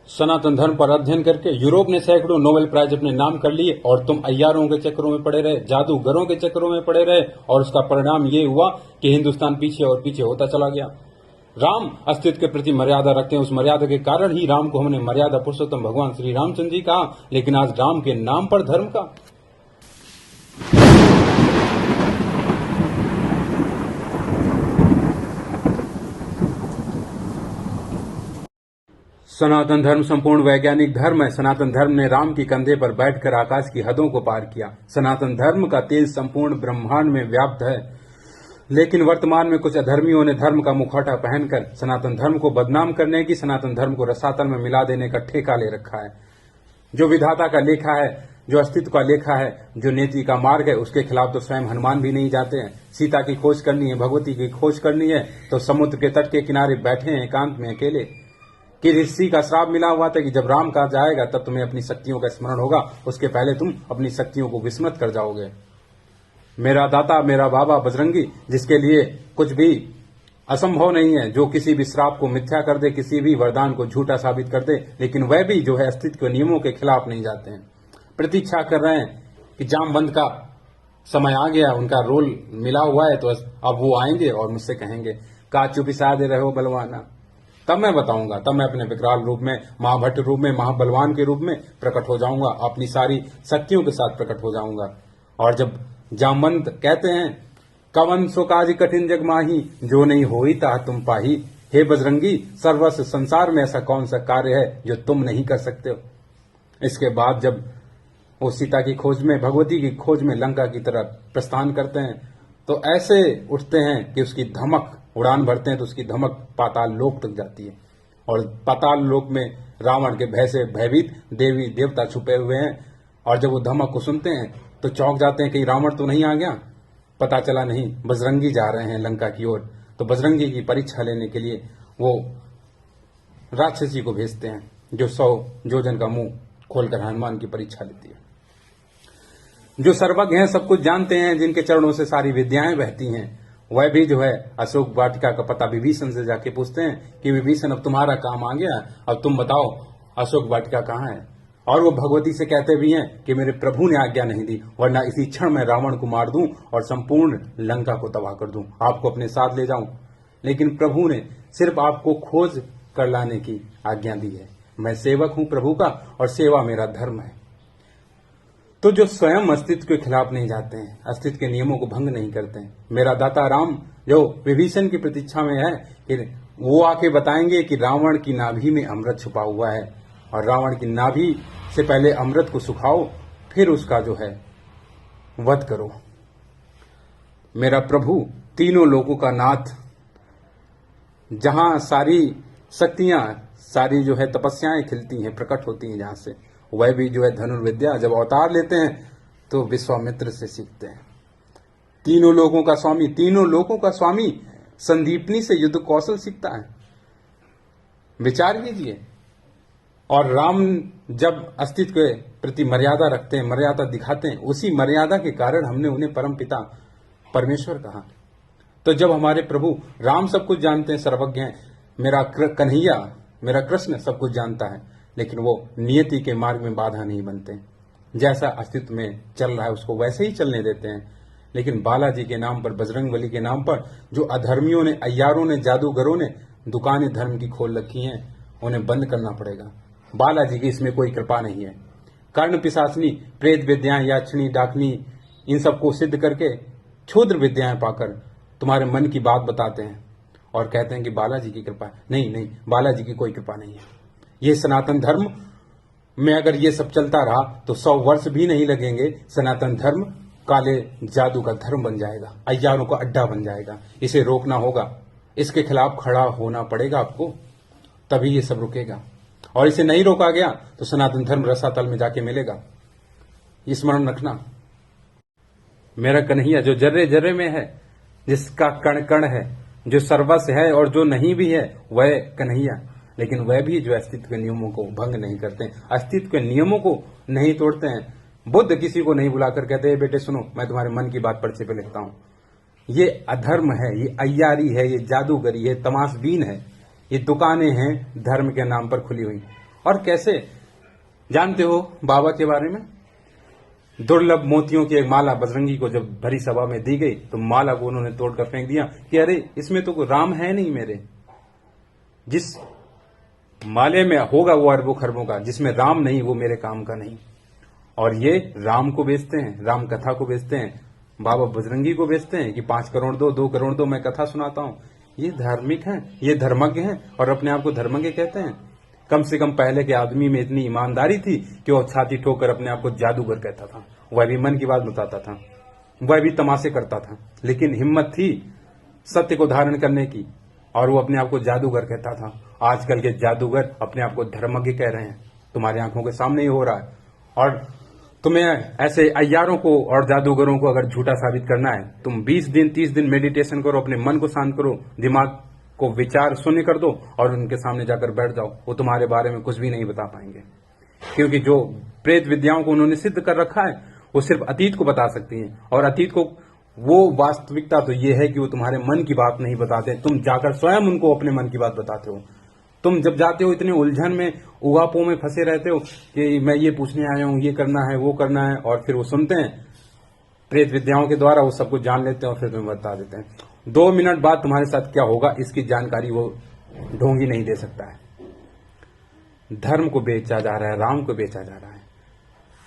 सनातन धर्म पर अध्ययन करके यूरोप ने सैकड़ों नोबेल प्राइज अपने नाम कर लिए और तुम अय्यारों के चक्करों में पड़े रहे, जादूगरों के चक्करों में पड़े रहे और उसका परिणाम ये हुआ कि हिंदुस्तान पीछे और पीछे होता चला गया। राम अस्तित्व के प्रति मर्यादा रखते हैं, उस मर्यादा के कारण ही राम को हमने मर्यादा पुरुषोत्तम भगवान श्री रामचंद्र जी कहा। लेकिन आज राम के नाम पर धर्म का सनातन धर्म संपूर्ण वैज्ञानिक धर्म है। सनातन धर्म ने राम के कंधे पर बैठकर आकाश की हदों को पार किया। सनातन धर्म का तेज संपूर्ण ब्रह्मांड में व्याप्त है। लेकिन वर्तमान में कुछ अधर्मियों ने धर्म का मुखौटा पहनकर सनातन धर्म को बदनाम करने की, सनातन धर्म को रसातल में मिला देने का ठेका ले रखा है। जो विधाता का लेखा है, जो अस्तित्व का लेखा है, जो नीति का मार्ग है, उसके खिलाफ तो स्वयं हनुमान भी नहीं जाते हैं। सीता की खोज करनी है, भगवती की खोज करनी है तो समुद्र के तट के किनारे बैठे हैं एकांत में अकेले। कि ऋषि का श्राप मिला हुआ था कि जब राम कहा जाएगा तब तुम्हें अपनी शक्तियों का स्मरण होगा, उसके पहले तुम अपनी शक्तियों को विस्मृत कर जाओगे। मेरा दाता मेरा बाबा बजरंगी, जिसके लिए कुछ भी असंभव नहीं है, जो किसी भी श्राप को मिथ्या कर दे, किसी भी वरदान को झूठा साबित कर दे, लेकिन वह भी जो है अस्तित्व के नियमों के खिलाफ नहीं जाते हैं। प्रतीक्षा कर रहे हैं कि जामवंत का समय आ गया, उनका रोल मिला हुआ है तो अब वो आएंगे और मुझसे कहेंगे का चुपिसा दे रहे हो बलवाना। तब मैं बताऊंगा, तब मैं अपने विकराल रूप में, महाभट्ट रूप में, महाबलवान के रूप में प्रकट हो जाऊंगा, अपनी सारी शक्तियों के साथ प्रकट हो जाऊंगा। और जब जामवंत कहते हैं कवन सो काज कठिन जग माही, जो नहीं होई ता तुम पाही। हे बजरंगी, सर्वस्व संसार में ऐसा कौन सा कार्य है जो तुम नहीं कर सकते हो। इसके बाद जब वो सीता की खोज में, भगवती की खोज में लंका की तरफ प्रस्थान करते हैं तो ऐसे उठते हैं कि उसकी धमक, उड़ान भरते हैं तो उसकी धमक पाताल लोक तक जाती है। और पाताल लोक में रावण के भय से भयभीत देवी देवता छुपे हुए हैं और जब वो धमक को सुनते हैं तो चौंक जाते हैं कि रावण तो नहीं आ गया। पता चला नहीं, बजरंगी जा रहे हैं लंका की ओर। तो बजरंगी की परीक्षा लेने के लिए वो राक्षसी को भेजते हैं जो 100 योजन का मुंह खोलकर हनुमान की परीक्षा लेती है। जो सर्वज्ञ हैं, सब कुछ जानते हैं, जिनके चरणों से सारी विद्याएं बहती हैं, वह भी जो है अशोक वाटिका का पता विभीषण से जाके पूछते हैं कि विभीषण अब तुम्हारा काम आ गया, अब तुम बताओ अशोक वाटिका कहाँ है। और वो भगवती से कहते भी हैं कि मेरे प्रभु ने आज्ञा नहीं दी, वरना इसी क्षण मैं रावण को मार दूं और संपूर्ण लंका को तबाह कर दूं, आपको अपने साथ ले जाऊं। लेकिन प्रभु ने सिर्फ आपको खोज कर लाने की आज्ञा दी है। मैं सेवक हूं प्रभु का और सेवा मेरा धर्म है। तो जो स्वयं अस्तित्व के खिलाफ नहीं जाते हैं, अस्तित्व के नियमों को भंग नहीं करते हैं, मेरा दाता राम जो विभीषण की प्रतीक्षा में है कि वो आके बताएंगे कि रावण की नाभि में अमृत छुपा हुआ है और रावण की नाभि से पहले अमृत को सुखाओ, फिर उसका जो है वध करो। मेरा प्रभु तीनों लोगों का नाथ, जहां सारी शक्तियां, सारी जो है तपस्याएं खिलती हैं, प्रकट होती हैं, जहां से वह भी जो है धनुर्विद्या जब अवतार लेते हैं तो विश्वामित्र से सीखते हैं। तीनों लोगों का स्वामी, तीनों लोगों का स्वामी संदीपनी से युद्ध कौशल सीखता है। विचार कीजिए। और राम जब अस्तित्व के प्रति मर्यादा रखते हैं, मर्यादा दिखाते हैं, उसी मर्यादा के कारण हमने उन्हें परम पिता परमेश्वर कहा। तो जब हमारे प्रभु राम सब कुछ जानते हैं, सर्वज्ञ हैं, मेरा कन्हैया, मेरा कृष्ण सब कुछ जानता है, लेकिन वो नियति के मार्ग में बाधा नहीं बनते। जैसा अस्तित्व में चल रहा है उसको वैसे ही चलने देते हैं। लेकिन बालाजी के नाम पर, बजरंगबली के नाम पर जो अधर्मियों ने, अय्यारों ने, जादूगरों ने दुकानें धर्म की खोल रखी हैं, उन्हें बंद करना पड़ेगा। बालाजी की इसमें कोई कृपा नहीं है। कर्ण पिशाचनी, प्रेत विद्याएं, याचनी, डाकनी, इन सबको सिद्ध करके क्षुद्र विद्याएं पाकर तुम्हारे मन की बात बताते हैं और कहते हैं कि बालाजी की कृपा है। नहीं नहीं, बालाजी की कोई कृपा नहीं है। ये सनातन धर्म में अगर ये सब चलता रहा तो 100 वर्ष भी नहीं लगेंगे, सनातन धर्म काले जादू का धर्म बन जाएगा, अय्यारों का अड्डा बन जाएगा। इसे रोकना होगा, इसके खिलाफ खड़ा होना पड़ेगा आपको, तभी ये सब रुकेगा। और इसे नहीं रोका गया तो सनातन धर्म रसातल में जाके मिलेगा। ये स्मरण रखना। मेरा कन्हैया जो जर्रे जर्रे में है, जिसका कण कण है, जो सर्वस्व है और जो नहीं भी है, वह कन्हैया। लेकिन वह भी जो अस्तित्व के नियमों को भंग नहीं करते, अस्तित्व के नियमों को नहीं तोड़ते हैं। बुद्ध किसी को नहीं बुलाकर कहते हैं बेटे सुनो, मैं तुम्हारे मन की बात पर्चे पे लिखता हूं। ये अधर्म है, ये अय्यारी है, ये जादूगरी है, तमाशबीन है, ये दुकानें हैं धर्म के नाम पर खुली हुई। और कैसे? जानते हो बाबा के बारे में? दुर्लभ मोतियों की एक माला बजरंगी को जब भरी सभा में दी गई तो माला को उन्होंने तोड़कर फेंक दिया कि अरे इसमें तो कोई राम है नहीं मेरे। जिस माले में होगा वो अरबों खरबों का, जिसमें राम नहीं वो मेरे काम का नहीं। और ये राम को बेचते हैं, राम कथा को बेचते हैं, बाबा बजरंगी को बेचते हैं कि 5 करोड़ दो, 2 करोड़ दो, मैं कथा सुनाता हूं। ये धार्मिक हैं, ये धर्मज्ञ हैं और अपने आप को धर्मज्ञ कहते हैं। कम से कम पहले के आदमी में इतनी ईमानदारी थी कि वो छाती ठोकर अपने आप को जादूगर कहता था। वह भी मन की बात बताता था, वह भी तमाशे करता था, लेकिन हिम्मत थी सत्य को धारण करने की और वो अपने आप को जादूगर कहता था। आजकल के जादूगर अपने आप को धर्मज्ञ कह रहे हैं, तुम्हारी आंखों के सामने ही हो रहा है। और तुम्हें ऐसे अय्यारों को और जादूगरों को अगर झूठा साबित करना है, तुम 20 दिन 30 दिन मेडिटेशन करो, अपने मन को शांत करो, दिमाग को विचार शून्य कर दो और उनके सामने जाकर बैठ जाओ। वो तुम्हारे बारे में कुछ भी नहीं बता पाएंगे, क्योंकि जो प्रेत विद्याओं को उन्होंने सिद्ध कर रखा है वो सिर्फ अतीत को बता सकती हैं। और अतीत को वो वास्तविकता तो ये है कि वो तुम्हारे मन की बात नहीं बताते, तुम जाकर स्वयं उनको अपने मन की बात बताते हो। तुम जब जाते हो इतने उलझन में, उहापों में फंसे रहते हो कि मैं ये पूछने आया हूं, ये करना है, वो करना है, और फिर वो सुनते हैं प्रेत विद्याओं के द्वारा, वो सब कुछ जान लेते हैं और फिर तुम्हें बता देते हैं। 2 मिनट बाद तुम्हारे साथ क्या होगा इसकी जानकारी वो ढोंगी नहीं दे सकता है। धर्म को बेचा जा रहा है, राम को बेचा जा रहा है।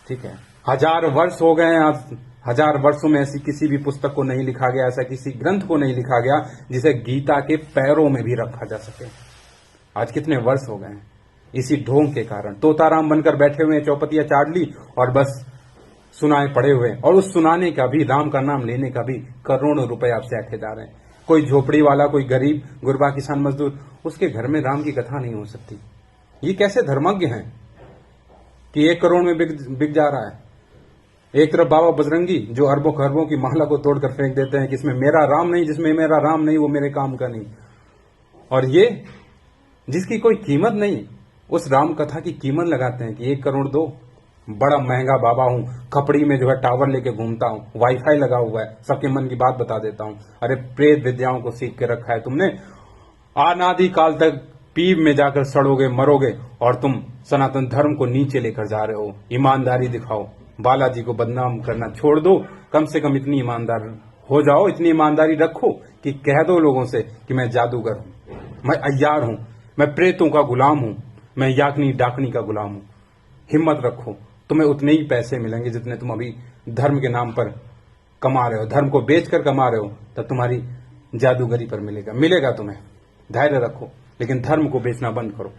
ठीक है, 1000 वर्ष हो गए हैं, आज 1000 वर्षों में ऐसी किसी भी पुस्तक को नहीं लिखा गया, ऐसा किसी ग्रंथ को नहीं लिखा गया जिसे गीता के पैरों में भी रखा जा सके। आज कितने वर्ष हो गए हैं इसी ढोंग के कारण। तोताराम बनकर बैठे हुए, चौपतिया चाट ली और बस सुनाए पड़े हुए, और उस सुनाने का भी, राम का नाम लेने का भी करोड़ों रुपए आपसे अटे जा रहे हैं। कोई झोपड़ी वाला, कोई गरीब गुरबा किसान मजदूर, उसके घर में राम की कथा नहीं हो सकती। ये कैसे धर्मज्ञ हैं कि 1 करोड़ में बिक जा रहा है। एक तरफ बाबा बजरंगी जो अरबों खरबों की माला को तोड़कर फेंक देते हैं कि इसमें मेरा राम नहीं, जिसमें मेरा राम नहीं वो मेरे काम का नहीं। और ये जिसकी कोई कीमत नहीं, उस राम कथा की कीमत लगाते हैं कि 1 करोड़ दो, बड़ा महंगा बाबा हूं, खपड़ी में जो है टावर लेके घूमता हूं, वाईफाई लगा हुआ है, सबके मन की बात बता देता हूं। अरे प्रेत विद्याओं को सीख के रखा है तुमने, अनादि काल तक पीप में जाकर सड़ोगे, मरोगे, और तुम सनातन धर्म को नीचे लेकर जा रहे हो। ईमानदारी दिखाओ, बालाजी को बदनाम करना छोड़ दो, कम से कम इतनी ईमानदार हो जाओ, इतनी ईमानदारी रखो कि कह दो लोगों से कि मैं जादूगर हूं, मैं अय्यार हूं, मैं प्रेतों का गुलाम हूं, मैं याकनी डाकनी का गुलाम हूं। हिम्मत रखो, तुम्हें उतने ही पैसे मिलेंगे जितने तुम अभी धर्म के नाम पर कमा रहे हो। धर्म को बेचकर कमा रहे हो तब तुम्हारी जादूगरी पर मिलेगा तुम्हें। धैर्य रखो, लेकिन धर्म को बेचना बंद करो।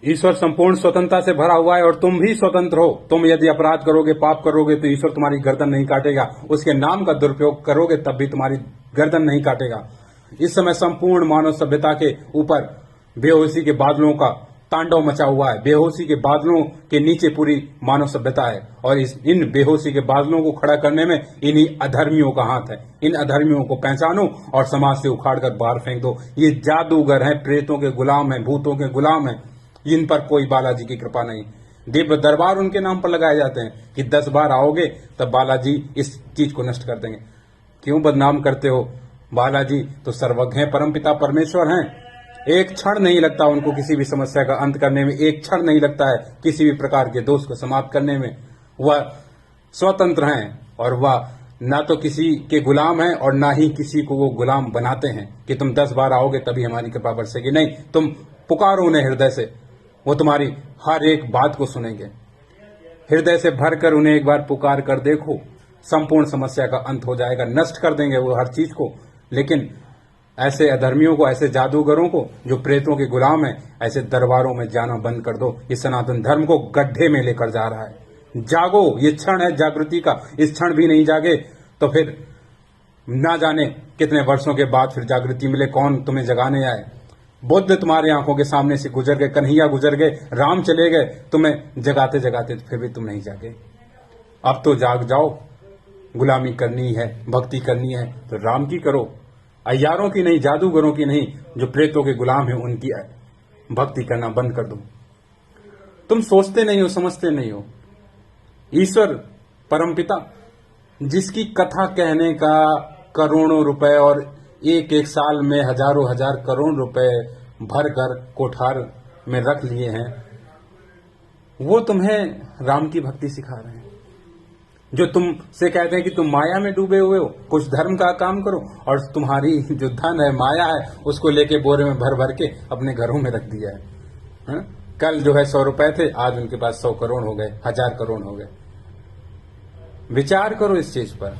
ईश्वर संपूर्ण स्वतंत्रता से भरा हुआ है और तुम भी स्वतंत्र हो। तुम यदि अपराध करोगे, पाप करोगे तो ईश्वर तुम्हारी गर्दन नहीं काटेगा। उसके नाम का दुरुपयोग करोगे तब भी तुम्हारी गर्दन नहीं काटेगा। इस समय संपूर्ण मानव सभ्यता के ऊपर बेहोशी के बादलों का तांडव मचा हुआ है। बेहोशी के बादलों के नीचे पूरी मानव सभ्यता है और इन बेहोशी के बादलों को खड़ा करने में इन्हीं अधर्मियों का हाथ है। इन अधर्मियों को पहचानो और समाज से उखाड़कर बाहर फेंक दो। ये जादूगर हैं, प्रेतों के गुलाम हैं, भूतों के गुलाम हैं। इन पर कोई बालाजी की कृपा नहीं। दिव्य दरबार उनके नाम पर लगाए जाते हैं कि 10 बार आओगे तब बालाजी इस चीज को नष्ट कर देंगे। क्यों बदनाम करते हो? बालाजी तो सर्वज्ञ हैं, परमपिता परमेश्वर हैं। एक क्षण नहीं लगता उनको किसी भी समस्या का अंत करने में, एक क्षण नहीं लगता है किसी भी प्रकार के दोष को समाप्त करने में। वह स्वतंत्र हैं और वह ना तो किसी के गुलाम हैं और ना ही किसी को वो गुलाम बनाते हैं कि तुम 10 बार आओगे तभी हमारी कृपा बरसेगी। नहीं, तुम पुकारो उन्हें हृदय से, वो तुम्हारी हर एक बात को सुनेंगे। हृदय से भरकर उन्हें एक बार पुकार कर देखो, संपूर्ण समस्या का अंत हो जाएगा। नष्ट कर देंगे वो हर चीज को। लेकिन ऐसे अधर्मियों को, ऐसे जादूगरों को जो प्रेतों के गुलाम हैं, ऐसे दरबारों में जाना बंद कर दो। ये सनातन धर्म को गड्ढे में लेकर जा रहा है। जागो, ये क्षण है जागृति का। इस क्षण भी नहीं जागे तो फिर ना जाने कितने वर्षों के बाद फिर जागृति मिले, कौन तुम्हें जगाने आए। बुद्ध तुम्हारी आंखों के सामने से गुजर गए, कन्हैया गुजर गए, राम चले गए, तुम्हें जगाते जगाते फिर भी तुम नहीं जागे। अब तो जाग जाओ। गुलामी करनी है, भक्ति करनी है तो राम की करो, अय्यारों की नहीं, जादूगरों की नहीं, जो प्रेतों के गुलाम हैं उनकी भक्ति करना बंद कर दो। तुम सोचते नहीं हो, समझते नहीं हो। ईश्वर परमपिता जिसकी कथा कहने का करोड़ों रुपए और एक साल में हजारों हजार करोड़ रुपए भरकर कोठार में रख लिए हैं, वो तुम्हें राम की भक्ति सिखा रहे हैं। जो तुमसे कहते हैं कि तुम माया में डूबे हुए हो, कुछ धर्म का काम करो, और तुम्हारी जो धन है, माया है, उसको लेके बोरे में भर भर के अपने घरों में रख दिया है। कल जो है 100 रुपए थे, आज उनके पास 100 करोड़ हो गए, 1000 करोड़ हो गए। विचार करो इस चीज पर।